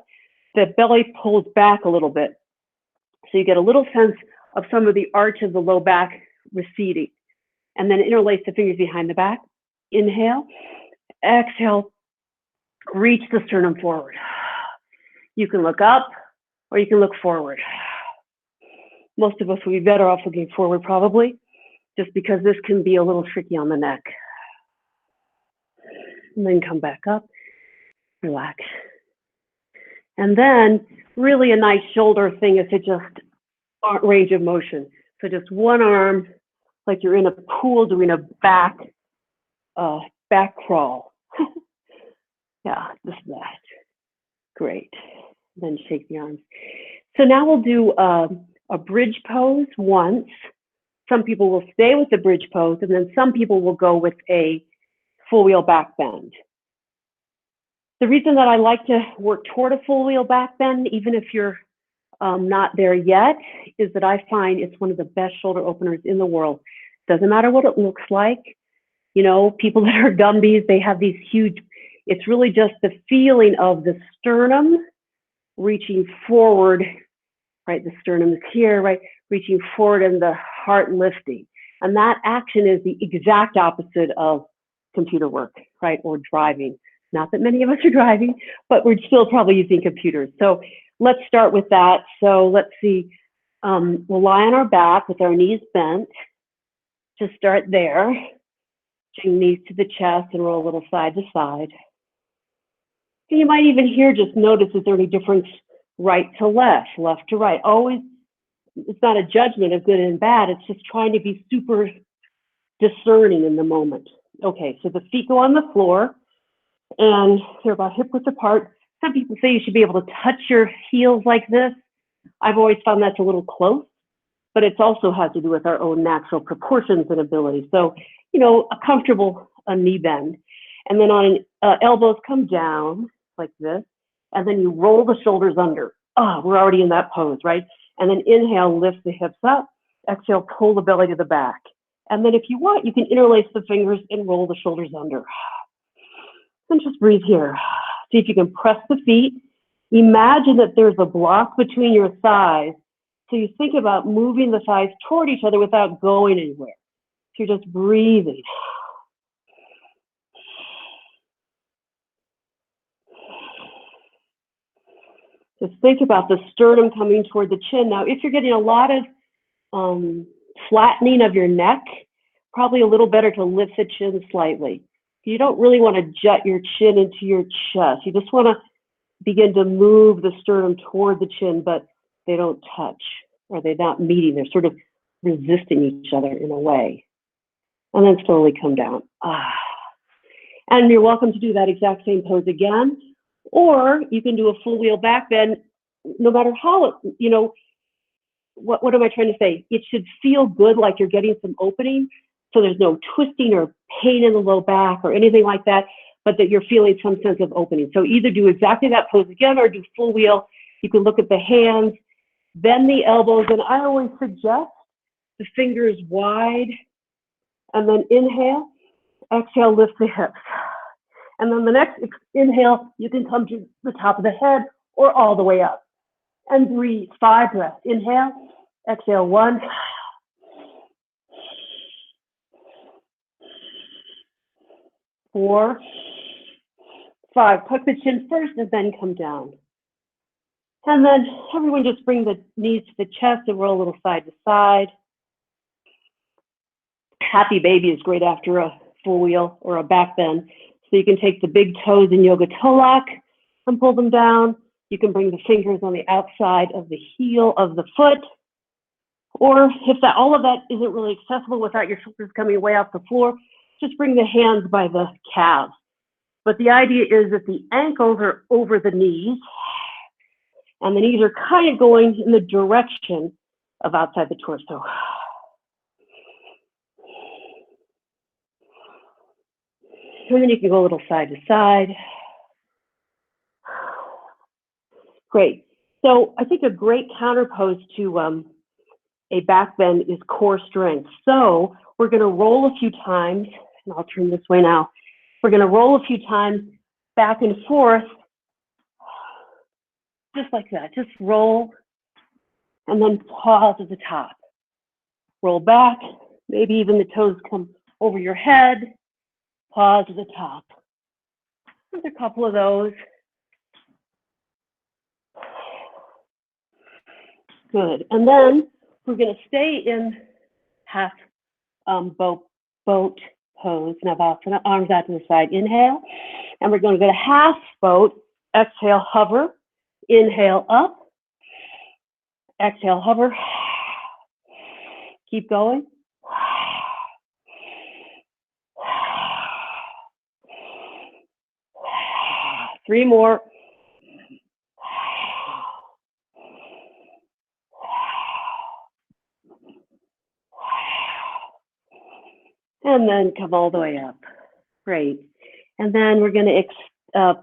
the belly pulls back a little bit. So you get a little sense of some of the arch of the low back receding. And then interlace the fingers behind the back. Inhale, exhale, reach the sternum forward. You can look up or you can look forward. Most of us would be better off looking forward probably, just because this can be a little tricky on the neck. And then come back up, relax. And then really a nice shoulder thing is to just range of motion. So just one arm, like you're in a pool doing a back crawl. Yeah, just that. Great. Then shake the arms. So now we'll do a bridge pose once. Some people will stay with the bridge pose, and then some people will go with a full wheel back bend. The reason that I like to work toward a full wheel back bend, even if you're not there yet, is that I find it's one of the best shoulder openers in the world. Doesn't matter what it looks like. You know, people that are Gumbies, they have these huge, it's really just the feeling of the sternum reaching forward, right? The sternum is here, right? Reaching forward and the heart lifting. And that action is the exact opposite of computer work, right? Or driving. Not that many of us are driving, but we're still probably using computers. So let's start with that. So let's see. We'll lie on our back with our knees bent. Just start there. Bring knees to the chest and roll a little side to side. And you might even here just notice, is there any difference right to left to right? Always, it's not a judgment of good and bad. It's just trying to be super discerning in the moment. Okay, so the feet go on the floor and they're about hip width apart. Some people say you should be able to touch your heels like this. I've always found that's a little close, but it also has to do with our own natural proportions and abilities. So, you know, a comfortable knee bend. And then on elbows come down like this, and then you roll the shoulders under. We're already in that pose, right? And then inhale, lift the hips up. Exhale, pull the belly to the back. And then if you want, you can interlace the fingers and roll the shoulders under. And just breathe here. See if you can press the feet. Imagine that there's a block between your thighs. So you think about moving the thighs toward each other without going anywhere. So you're just breathing. Just think about the sternum coming toward the chin. Now, if you're getting a lot of flattening of your neck, probably a little better to lift the chin slightly. You don't really want to jut your chin into your chest. You just want to begin to move the sternum toward the chin, but they don't touch, or they're not meeting. They're sort of resisting each other in a way. And then slowly come down. And you're welcome to do that exact same pose again. Or you can do a full wheel back bend, no matter how, you know, what am I trying to say? It should feel good, like you're getting some opening, so there's no twisting or pain in the low back or anything like that, but that you're feeling some sense of opening. So either do exactly that pose again or do full wheel. You can look at the hands, bend the elbows, and I always suggest the fingers wide, and then inhale, exhale, lift the hips. And then the next inhale, you can come to the top of the head or all the way up. And breathe, 5 breaths. Inhale, exhale, 1. 4, 5. Tuck the chin first and then come down. And then everyone just bring the knees to the chest and roll a little side to side. Happy baby is great after a full wheel or a back bend. So you can take the big toes in yoga toe lock and pull them down. You can bring the fingers on the outside of the heel of the foot. Or if all of that isn't really accessible without your shoulders coming way off the floor, just bring the hands by the calves. But the idea is that the ankles are over the knees, and the knees are kind of going in the direction of outside the torso. And then you can go a little side to side. Great. So I think a great counter pose to a back bend is core strength. So we're going to roll a few times, and I'll turn this way now. We're going to roll a few times back and forth, just like that. Just roll, and then pause at the top. Roll back, maybe even the toes come over your head. Pause at the top. There's a couple of those. Good. And then we're going to stay in half boat pose, Navasana, arms out to the side. Inhale. And we're going to go to half boat. Exhale, hover. Inhale, up. Exhale, hover. Keep going. 3 more. And then come all the way up. Great. And then we're going to,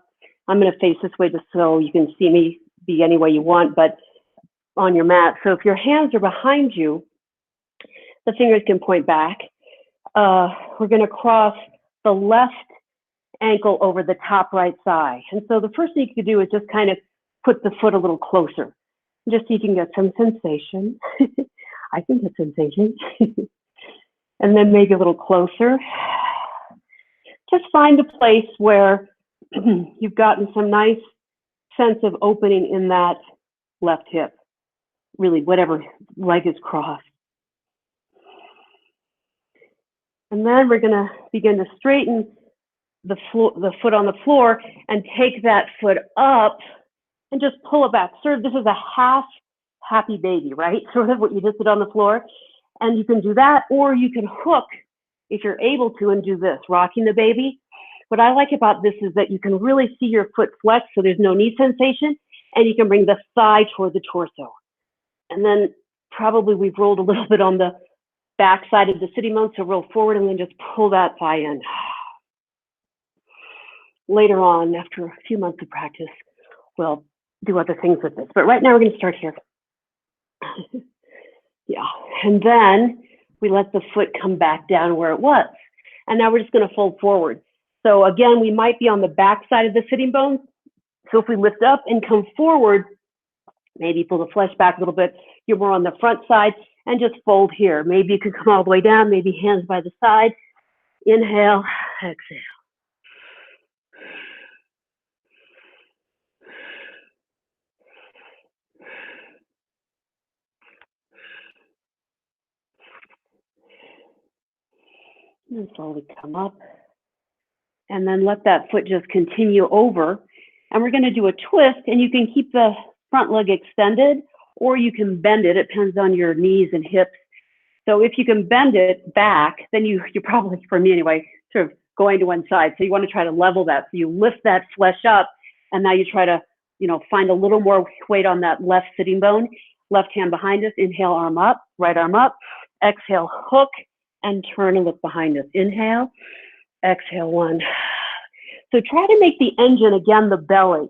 I'm going to face this way just so you can see me be any way you want, but on your mat. So if your hands are behind you, the fingers can point back. We're going to cross the left ankle over the top right thigh. And so the first thing you can do is just kind of put the foot a little closer, just so you can get some sensation. I can get sensation. And then maybe a little closer. Just find a place where you've gotten some nice sense of opening in that left hip, really whatever leg is crossed. And then we're going to begin to straighten the foot on the floor and take that foot up and just pull it back. Sort of, this is a half happy baby, right? Sort of what you just did on the floor. And you can do that, or you can hook if you're able to and do this, rocking the baby. What I like about this is that you can really see your foot flex, so there's no knee sensation, and you can bring the thigh toward the torso. And then probably we've rolled a little bit on the back side of the sitting bone, so roll forward and then just pull that thigh in. Later on, after a few months of practice, we'll do other things with this. But right now we're going to start here. Yeah, and then we let the foot come back down where it was. And now we're just going to fold forward. So again, we might be on the back side of the sitting bones. So if we lift up and come forward, maybe pull the flesh back a little bit, you're more on the front side, and just fold here. Maybe you can come all the way down, maybe hands by the side. Inhale, exhale. And slowly come up. And then let that foot just continue over. And we're going to do a twist, and you can keep the front leg extended, or you can bend it. It depends on your knees and hips. So if you can bend it back, then you're probably, for me anyway, sort of going to one side. So you want to try to level that. So you lift that flesh up, and now you try to, find a little more weight on that left sitting bone. Left hand behind us. Inhale, arm up, right arm up. Exhale, hook, and turn and look behind us. Inhale, exhale, one. So try to make the engine, again, the belly.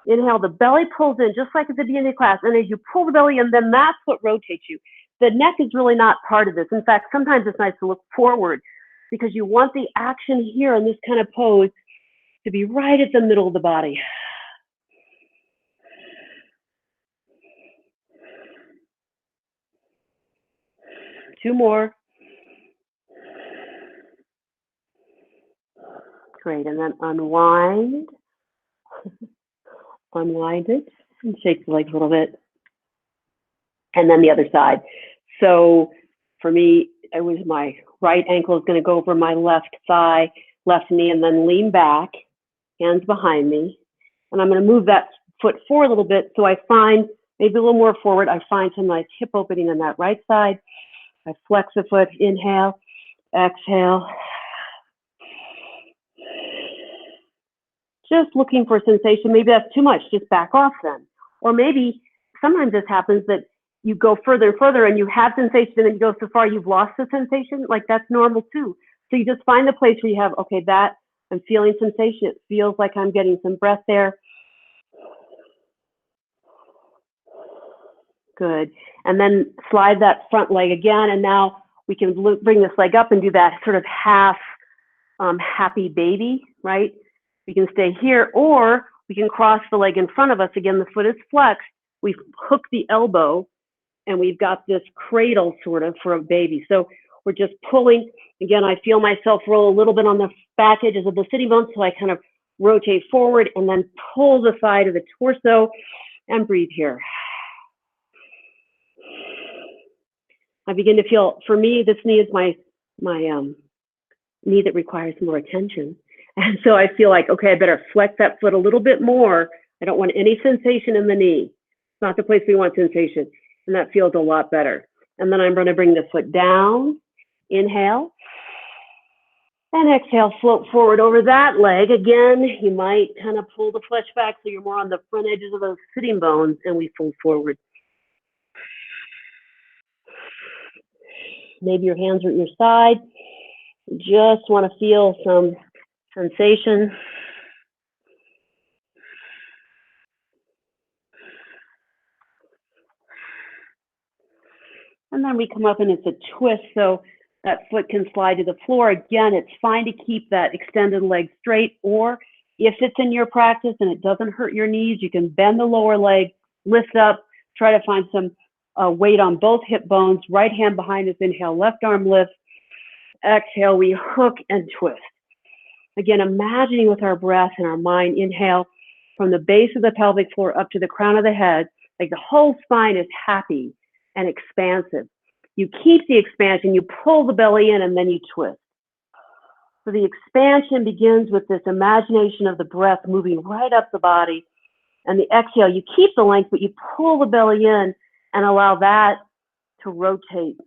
Inhale, the belly pulls in, just like at the beginning of class. And as you pull the belly in, then that's what rotates you. The neck is really not part of this. In fact, sometimes it's nice to look forward because you want the action here in this kind of pose to be right at the middle of the body. Two more. Great, and then unwind. Unwind it and shake the legs a little bit. And then the other side. So for me, it was my right ankle is going to go over my left thigh, left knee, and then lean back, hands behind me. And I'm going to move that foot forward a little bit so I find, maybe a little more forward, I find some nice hip opening on that right side. I flex the foot, inhale, exhale. Just looking for sensation. Maybe that's too much, just back off then. Or maybe sometimes this happens that you go further and further and you have sensation and then you go so far you've lost the sensation. Like that's normal too. So you just find the place where you have, okay, that I'm feeling sensation. It feels like I'm getting some breath there. Good. And then slide that front leg again. And now we can bring this leg up and do that sort of half happy baby, right? We can stay here, or we can cross the leg in front of us. Again, the foot is flexed. We hook the elbow, and we've got this cradle sort of for a baby. So we're just pulling. Again, I feel myself roll a little bit on the back edges of the sitting bones, so I kind of rotate forward and then pull the side of the torso and breathe here. I begin to feel, for me, this knee is my knee that requires more attention. And so I feel like, okay, I better flex that foot a little bit more. I don't want any sensation in the knee. It's not the place we want sensation. And that feels a lot better. And then I'm going to bring the foot down. Inhale. And exhale, float forward over that leg. Again, you might kind of pull the flesh back so you're more on the front edges of those sitting bones, and we fold forward. Maybe your hands are at your side. You just want to feel some sensation. And then we come up and it's a twist, so that foot can slide to the floor. Again, it's fine to keep that extended leg straight, or if it's in your practice and it doesn't hurt your knees, you can bend the lower leg, lift up, try to find some weight on both hip bones. Right hand behind us, inhale, left arm lifts. exhale, we hook and twist. Again, imagining with our breath and our mind, inhale from the base of the pelvic floor up to the crown of the head, like the whole spine is happy and expansive. You keep the expansion, you pull the belly in, and then you twist. So the expansion begins with this imagination of the breath moving right up the body. And the exhale, you keep the length, but you pull the belly in and allow that to rotate.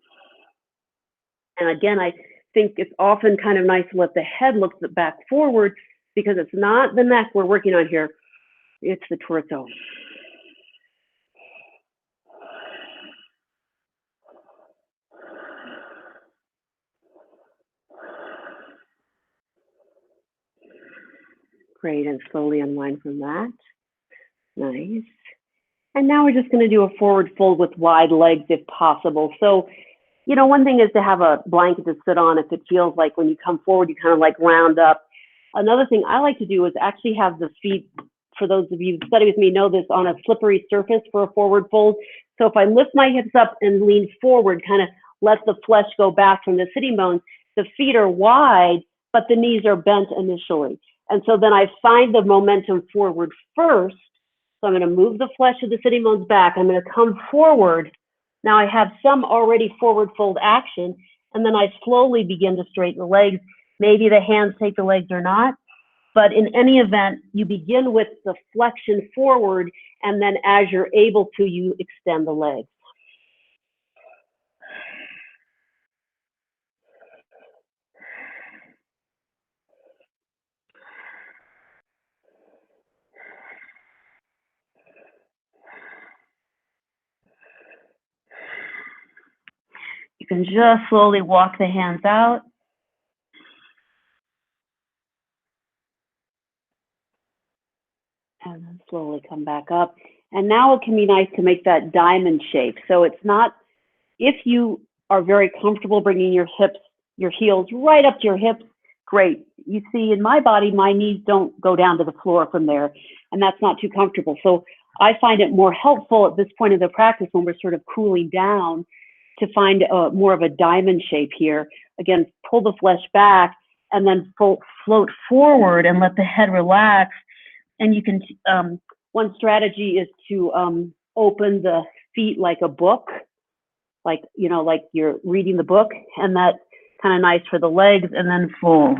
And again, I think it's often kind of nice to let the head look back forward, because it's not the neck we're working on here, it's the torso. Great, and slowly unwind from that. Nice. And now we're just going to do a forward fold with wide legs if possible. So, you know, one thing is to have a blanket to sit on if it feels like when you come forward, you kind of like round up. Another thing I like to do is actually have the feet, for those of you who study with me know this, on a slippery surface for a forward fold. So if I lift my hips up and lean forward, kind of let the flesh go back from the sitting bones, the feet are wide, but the knees are bent initially. And so then I find the momentum forward first. So I'm going to move the flesh of the sitting bones back. I'm going to come forward. Now I have some already forward fold action, and then I slowly begin to straighten the legs. Maybe the hands take the legs or not, but in any event, you begin with the flexion forward, and then as you're able to, you extend the legs. You can just slowly walk the hands out. And then slowly come back up. And now it can be nice to make that diamond shape. So it's not, if you are very comfortable bringing your hips, your heels right up to your hips, great. You see, in my body, my knees don't go down to the floor from there, and that's not too comfortable. So I find it more helpful at this point of the practice, when we're sort of cooling down, to find more of a diamond shape here. Again, pull the flesh back and then float forward and let the head relax. And you can, one strategy is to open the feet like a book, like, you know, like you're reading the book, and that's kind of nice for the legs, and then fold.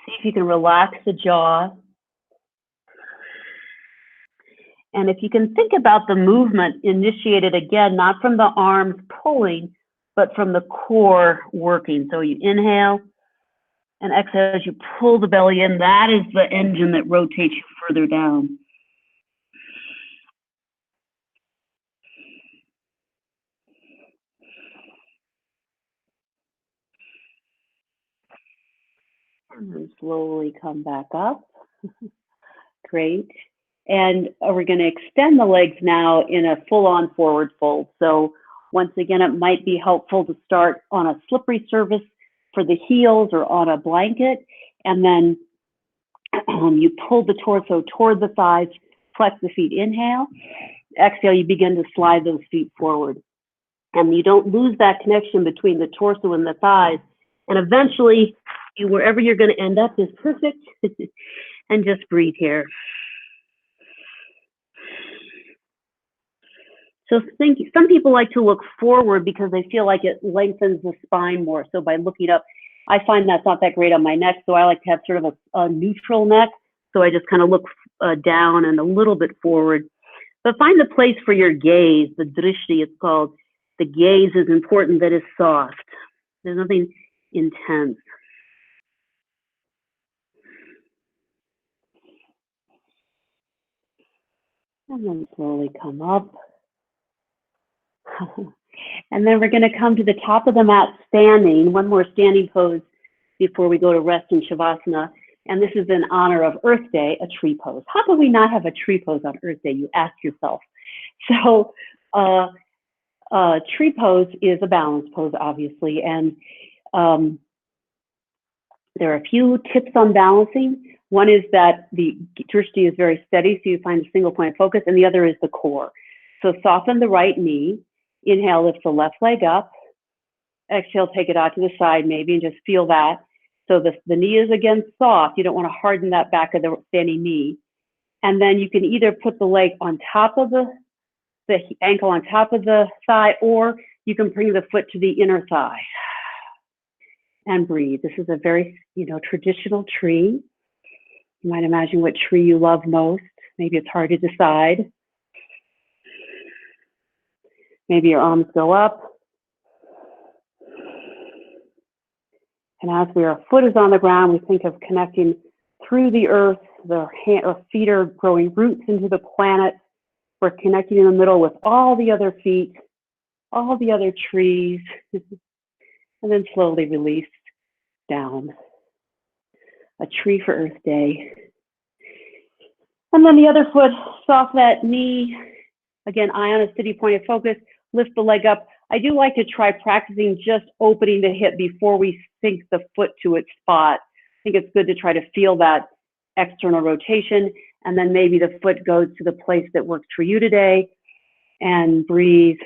See if you can relax the jaw. And if you can think about the movement initiated, again, not from the arms pulling, but from the core working. So you inhale and exhale as you pull the belly in. That is the engine that rotates you further down. And then slowly come back up. Great. And we're going to extend the legs now in a full-on forward fold. So once again, it might be helpful to start on a slippery surface for the heels or on a blanket, and then you pull the torso toward the thighs, flex the feet, inhale. Exhale, you begin to slide those feet forward. And you don't lose that connection between the torso and the thighs. And eventually, wherever you're going to end up is perfect. And just breathe here. So some people like to look forward because they feel like it lengthens the spine more. So by looking up, I find that's not that great on my neck. So I like to have sort of a neutral neck. So I just kind of look down and a little bit forward. But find the place for your gaze, the drishti it's called. The gaze is important, that is soft. There's nothing intense. And then slowly come up. And then we're going to come to the top of the mat standing, one more standing pose before we go to rest in Shavasana. And this is in honor of Earth Day, a tree pose. How could we not have a tree pose on Earth Day, you ask yourself? So tree pose is a balance pose, obviously. And there are a few tips on balancing. One is that the drishti is very steady, so you find a single point of focus, and the other is the core. So soften the right knee. Inhale, lift the left leg up. Exhale, take it out to the side maybe, and just feel that. So the knee is again soft. You don't want to harden that back of the standing knee. And then you can either put the leg on top of the ankle on top of the thigh, or you can bring the foot to the inner thigh and breathe. This is a very, traditional tree. You might imagine what tree you love most. Maybe it's hard to decide. Maybe your arms go up. And as our foot is on the ground, we think of connecting through the earth. Our feet are growing roots into the planet. We're connecting in the middle with all the other feet, all the other trees, and then slowly release down. A tree for Earth Day. And then the other foot, soft that knee. Again, eye on a steady point of focus. Lift the leg up. I do like to try practicing just opening the hip before we sink the foot to its spot. I think it's good to try to feel that external rotation, and then maybe the foot goes to the place that works for you today, and breathe.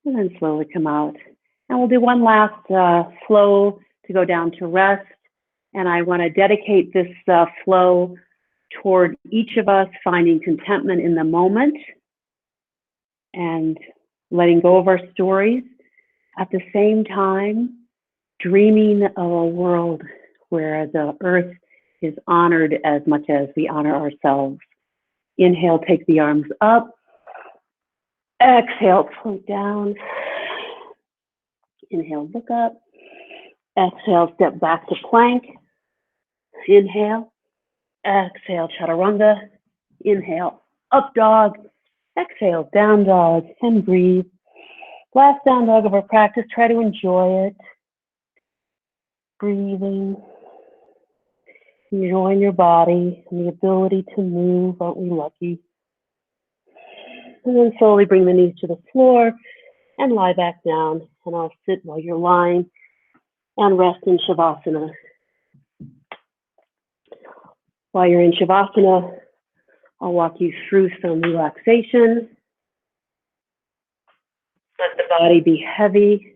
And then slowly come out. And we'll do one last flow to go down to rest. And I want to dedicate this flow toward each of us finding contentment in the moment and letting go of our stories. At the same time, dreaming of a world where the earth is honored as much as we honor ourselves. Inhale, take the arms up. Exhale, float down. Inhale, look up. Exhale, step back to plank. Inhale. Exhale, chaturanga. Inhale, up dog. Exhale, down dog, and breathe. Last down dog of our practice. Try to enjoy it. Breathing. Enjoying your body and the ability to move. Aren't we lucky? And then slowly bring the knees to the floor and lie back down. And I'll sit while you're lying and rest in Shavasana. While you're in Shavasana, I'll walk you through some relaxation. Let the body be heavy.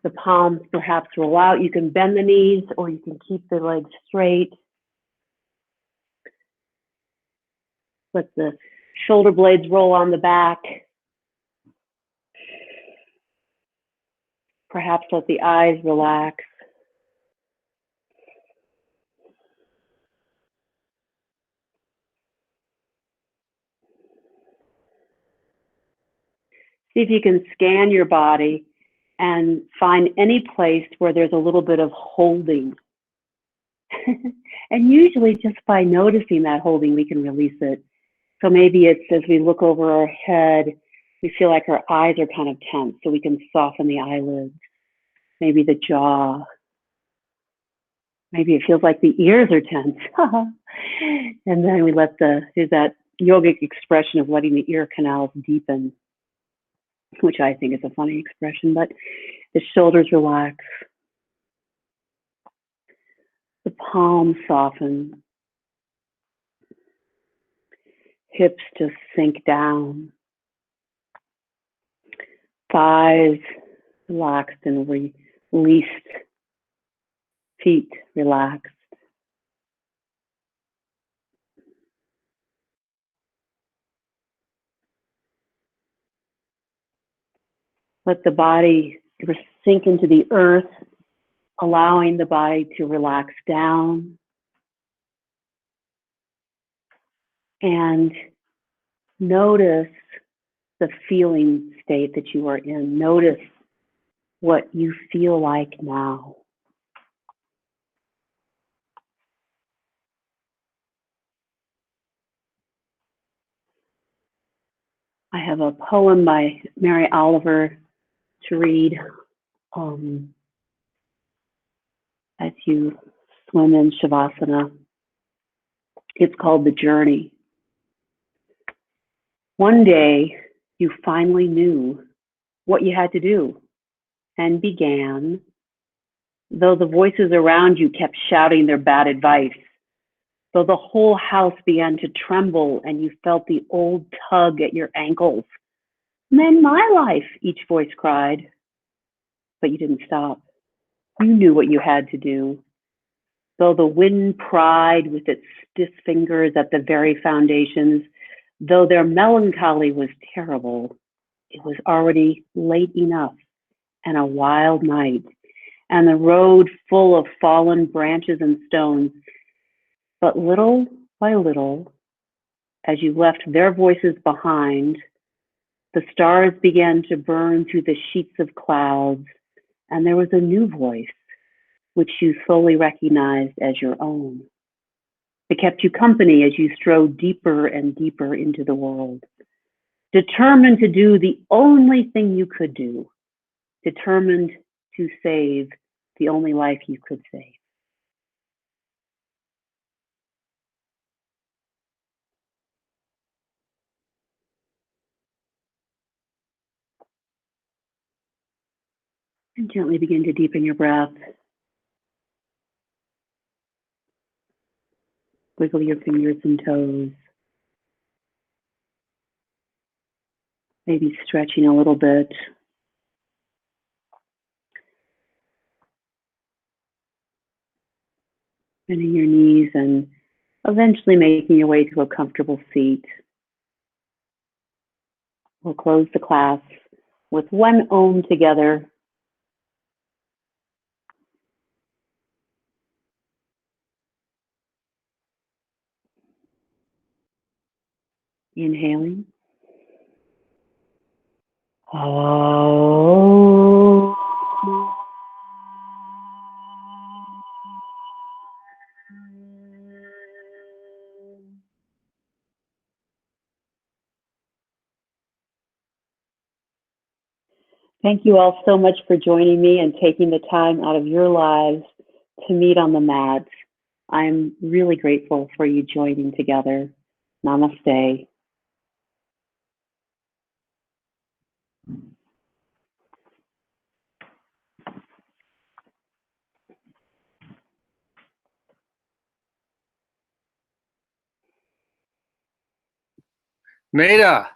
The palms perhaps roll out. You can bend the knees or you can keep the legs straight. Let the shoulder blades roll on the back. Perhaps let the eyes relax. See if you can scan your body and find any place where there's a little bit of holding. And usually just by noticing that holding, we can release it. So maybe it's as we look over our head, we feel like our eyes are kind of tense, so we can soften the eyelids. Maybe the jaw. Maybe it feels like the ears are tense. And then we do that yogic expression of letting the ear canals deepen, which I think is a funny expression, but the shoulders relax. The palms soften. Hips just sink down. Thighs relaxed and released. Feet relaxed. Let the body sink into the earth, allowing the body to relax down. And notice the feeling state that you are in. Notice what you feel like now. I have a poem by Mary Oliver to read as you swim in Shavasana. It's called the journey. One day, you finally knew what you had to do and began, though the voices around you kept shouting their bad advice, though the whole house began to tremble and you felt the old tug at your ankles. "Mend my life," each voice cried. But you didn't stop. You knew what you had to do. Though the wind pried with its stiff fingers at the very foundations, though their melancholy was terrible, it was already late enough and a wild night, and the road full of fallen branches and stones. But little by little, as you left their voices behind, the stars began to burn through the sheets of clouds, and there was a new voice, which you slowly recognized as your own. It kept you company as you strode deeper and deeper into the world, determined to do the only thing you could do, determined to save the only life you could save. And gently begin to deepen your breath. Wiggle your fingers and toes. Maybe stretching a little bit. Bending your knees and eventually making your way to a comfortable seat. We'll close the class with one Om together. Inhaling. Oh. Thank you all so much for joining me and taking the time out of your lives to meet on the mat. I'm really grateful for you joining together. Namaste. Maida.